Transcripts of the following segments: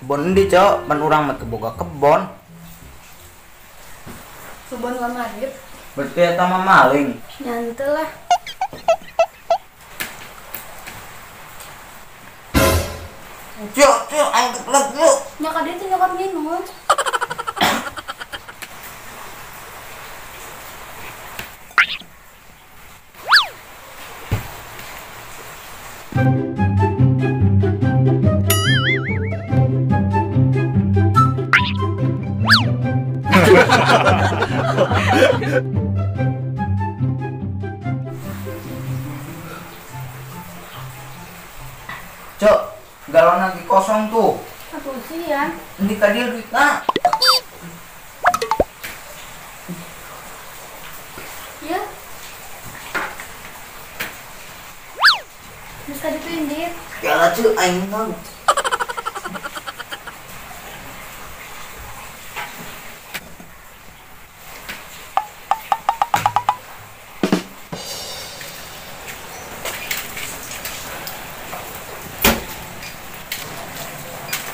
Kebon di cok, ban urang mah teu boga kebon. Kebon gak marip. Berarti eta mah maling. Nyantel lah. Cok, aing keplek cok. Nyokap dia tuh nyokap minum. Cok, galon lagi kosong tuh. Aku sih ya. Ini ka dieu duitna. Ya. Bisa dipindir. Ya cok, aing tahu.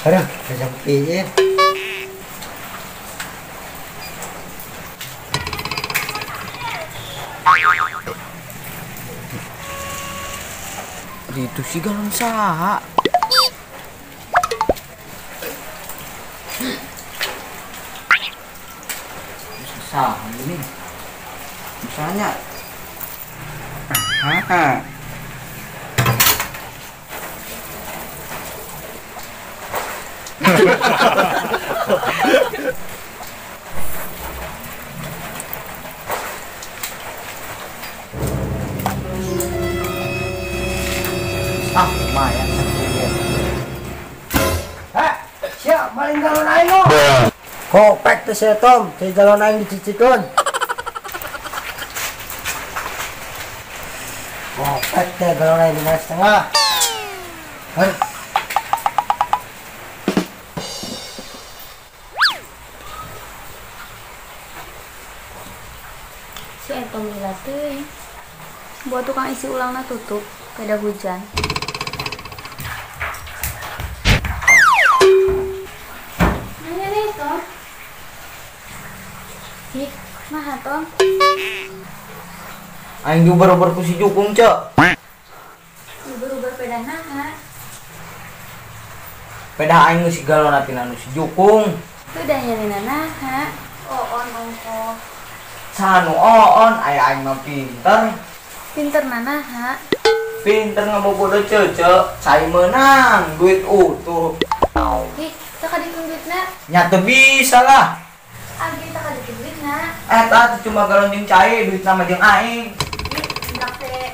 Aduh, kacang pijit. Itu sih galon saha. Saha ini. Misalnya. Haha. Lumayan sakit. Siap, maling galon aing lo. Kopek teh sia Tom, teh galon aing dicicikeun. Kopek teh galon aing dina setengah. Hei. Si Etom lila teuing. Buat tukang isi ulangna tutup, kada hujan. Nanya nih, Tom. Hik, nah, Tom. Aing diuber-uber ku si Jukung, cok. Uber-uber peda naha. Peda aing geus si galon atina nu si Jukung. Itu udah nyari naha. Oh, ongko. Sanu oon, aya aing mah pinter. Pinter naha. Pinter ngabobodo cece, cai menang, duit utuh. Hik, tak ada duitna. Nya teu bisa lah. Agi tak ada duitna. Eta teh cuma galon jeung cai, duit nama jeung aing. Hik, hendak teh.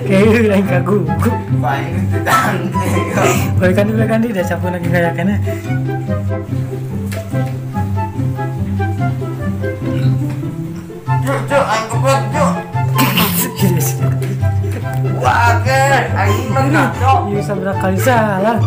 Kayak lain kagu. Paling tetang. Balikan di dah sapu lagi kayakannya. Cuk, aing keplek, cuk. Wah, kan, aing mah ngacok. Iya seberapa kali salah.